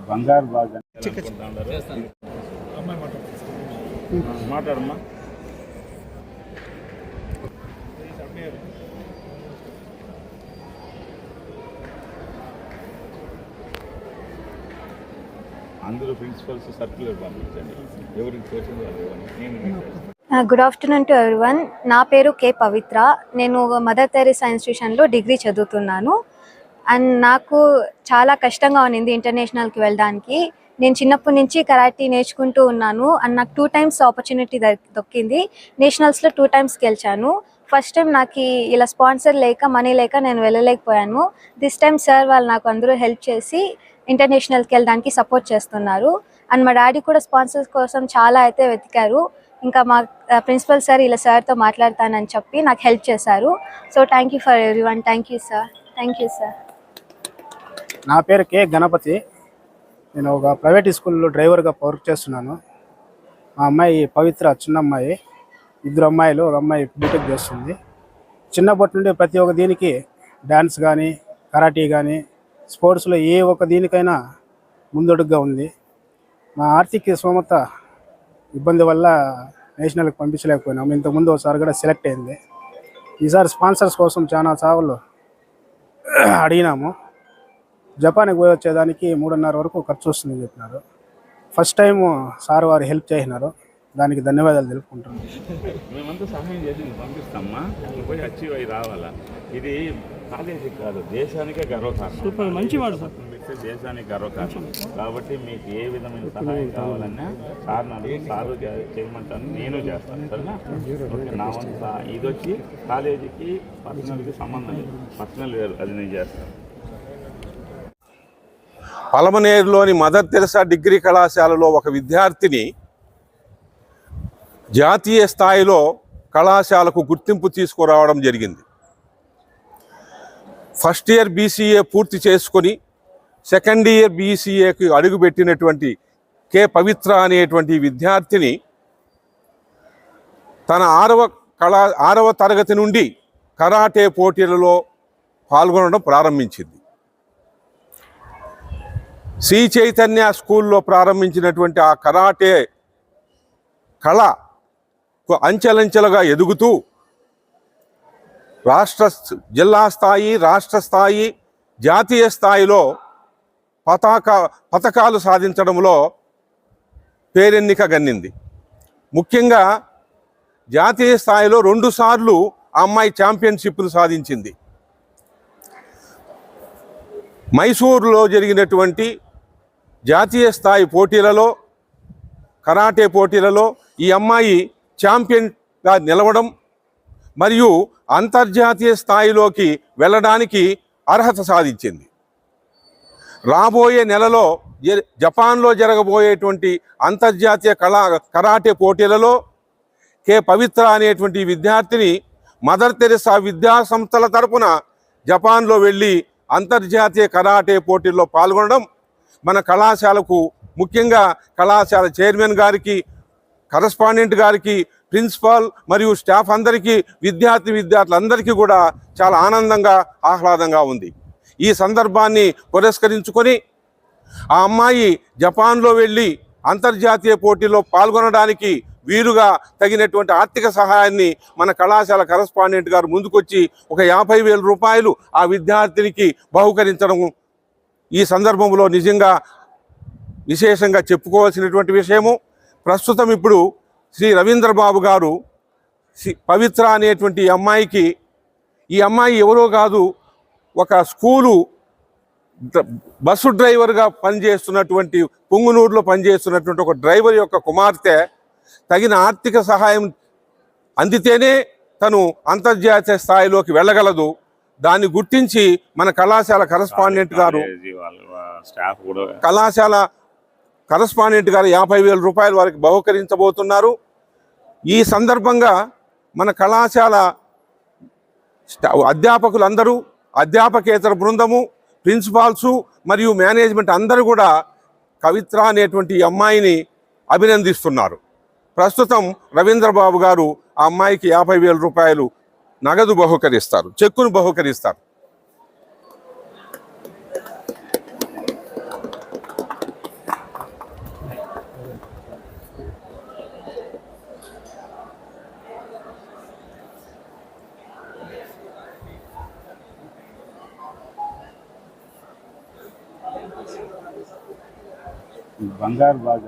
బంగారు బాగా మాట్లాడమ్మా. అందరూ ప్రిన్సిపల్స్ సర్క్యులర్ పంపించండి, ఎవరికి తోచింది వాళ్ళు. Good afternoon to everyone. నా పేరు కే పవిత్ర. నేను మదర్ తెరీసా ఇన్స్టిట్యూషన్లో డిగ్రీ చదువుతున్నాను. అండ్ నాకు చాలా కష్టంగా ఉన్నింది ఇంటర్నేషనల్కి వెళ్ళడానికి. నేను చిన్నప్పటి నుంచి కరాటీ నేర్చుకుంటూ ఉన్నాను అండ్ నాకు 2 times ఆపర్చునిటీ దొక్కింది. నేషనల్స్లో 2 times గెలిచాను. ఫస్ట్ టైం నాకు ఇలా స్పాన్సర్ లేక మనీ లేక నేను వెళ్ళలేకపోయాను. దిస్ టైం సార్ వాళ్ళు నాకు అందరూ హెల్ప్ చేసి ఇంటర్నేషనల్కి వెళ్ళడానికి సపోర్ట్ చేస్తున్నారు. అండ్ మా డాడీ కూడా స్పాన్సర్స్ కోసం చాలా అయితే వెతికారు. ఇంకా మా ప్రిన్సిపల్ సార్ ఇలా సార్తో మాట్లాడతానని చెప్పి నాకు హెల్ప్ చేశారు. So thank you for everyone. Thank you sir. Thank you sir. నా పేరు కే గణపతి. నేను ఒక ప్రైవేట్ స్కూల్లో డ్రైవర్గా వర్క్ చేస్తున్నాను. మా అమ్మాయి పవిత్ర చిన్న అమ్మాయి, 2 అమ్మాయిలు, ఒక అమ్మాయి బీటెక్ చేస్తుంది. చిన్నప్పటి నుండి ప్రతి ఒక్క దీనికి డ్యాన్స్ కానీ కరాటీ కానీ స్పోర్ట్స్లో ఏ ఒక్క దీనికైనా ముందడుగుగా ఉంది. మా ఆర్థిక స్తోమత ఇబ్బంది వల్ల నేషనల్కి పంపించలేకపోయినాము. ఇంతకుముందు ఒకసారి కూడా సెలెక్ట్ అయింది. ఈసారి స్పాన్సర్స్ కోసం చాలా సార్లు అడిగినాము. జపాన్కి పోయి వచ్చేదానికి 3.5 వరకు ఖర్చు వస్తుందని చెప్పినారు. ఫస్ట్ టైం సార్ వారు హెల్ప్ చేసినారు, దానికి ధన్యవాదాలు తెలుపుకుంటున్నాను. మేమంతా సహాయం చేసి పంపిస్తామా, పోయి అచీవ్ అయ్యి రావాలా. ఇది కాలేజీకి కాదు, దేశానికే గర్వకారణం. సూపర్, మంచివాడు సార్. పెడితే దేశానికి గర్వకారణం. కాబట్టి మీకు ఏ విధమైన సహాయం కావాలన్నా సార్ నాకు సారు చేయమంటాను, నేను చేస్తాను. సరేనా? నా వంతు ఇది వచ్చి కాలేజీకి పర్సనల్కి సంబంధం లేదు, పర్సనల్ వేరు, అది నేను చేస్తాను. పలమనేరులోని మదర్ తెరెసా డిగ్రీ కళాశాలలో ఒక విద్యార్థిని జాతీయ స్థాయిలో కళాశాలకు గుర్తింపు తీసుకురావడం జరిగింది. ఫస్ట్ ఇయర్ బీసీఏ పూర్తి చేసుకొని సెకండ్ ఇయర్ బీసీఏకి అడుగుపెట్టినటువంటి కే పవిత్ర అనేటువంటి విద్యార్థిని తన 6వ తరగతి నుండి కరాటే పోటీలలో పాల్గొనడం ప్రారంభించింది. శ్రీ చైతన్య స్కూల్లో ప్రారంభించినటువంటి ఆ కరాటే కళ అంచెలంచెలుగా ఎదుగుతూ జిల్లా స్థాయి, రాష్ట్ర స్థాయి, జాతీయ స్థాయిలో పతకాలు సాధించడంలో పేరెన్నిక గన్నింది. ముఖ్యంగా జాతీయ స్థాయిలో 2 సార్లు ఆ అమ్మాయి ఛాంపియన్షిప్ను సాధించింది. మైసూరులో జరిగినటువంటి జాతీయ స్థాయి పోటీలలో, కరాటే పోటీలలో ఈ అమ్మాయి ఛాంపియన్గా నిలవడం మరియు అంతర్జాతీయ స్థాయిలోకి వెళ్ళడానికి అర్హత సాధించింది. రాబోయే నెలలో జపాన్లో జరగబోయేటువంటి అంతర్జాతీయ కరాటే పోటీలలో కే పవిత్ర అనేటువంటి విద్యార్థిని మదర్ తెరెసా విద్యా సంస్థల తరపున జపాన్లో వెళ్ళి అంతర్జాతీయ కరాటే పోటీల్లో పాల్గొనడం మన కళాశాలకు, ముఖ్యంగా కళాశాల చైర్మన్ గారికి, కరస్పాండెంట్ గారికి, ప్రిన్సిపాల్ మరియు స్టాఫ్ అందరికీ, విద్యార్థులందరికీ కూడా చాలా ఆనందంగా, ఆహ్లాదంగా ఉంది. ఈ సందర్భాన్ని పురస్కరించుకొని ఆ అమ్మాయి జపాన్లో వెళ్ళి అంతర్జాతీయ పోటీల్లో పాల్గొనడానికి వీలుగా తగినటువంటి ఆర్థిక సహాయాన్ని మన కళాశాల కరస్పాండెంట్ గారు ముందుకొచ్చి ఒక 50,000 రూపాయలు ఆ విద్యార్థినికి బహుకరించడం ఈ సందర్భంలో నిజంగా విశేషంగా చెప్పుకోవాల్సినటువంటి విషయము. ప్రస్తుతం ఇప్పుడు శ్రీ రవీంద్రబాబు గారు పవిత్ర అనేటువంటి ఈ అమ్మాయి ఎవరో కాదు, ఒక స్కూలు బస్సు డ్రైవర్గా పనిచేస్తున్నటువంటి, పుంగునూరులో పనిచేస్తున్నటువంటి ఒక డ్రైవర్ యొక్క కుమార్తె. తగిన ఆర్థిక సహాయం అందితేనే తను అంతర్జాతీయ స్థాయిలోకి వెళ్ళగలదు. దాన్ని గుర్తించి మన కళాశాల కరస్పాండెంట్ గారు, కళాశాల కరస్పాండెంట్ గారు 50,000 రూపాయల వారికి బహుకరించబోతున్నారు. ఈ సందర్భంగా మన కళాశాల అధ్యాపకులందరూ, అధ్యాపకేతర బృందము, ప్రిన్సిపాల్సు మరియు మేనేజ్మెంట్ అందరూ కూడా పవిత్ర అనేటువంటి అమ్మాయిని అభినందిస్తున్నారు. ప్రస్తుతం రవీంద్రబాబు గారు ఆ అమ్మాయికి 50,000 రూపాయలు నగదు బహుకరిస్తారు, చెక్కును బహుకరిస్తారు. బంగారు బాగా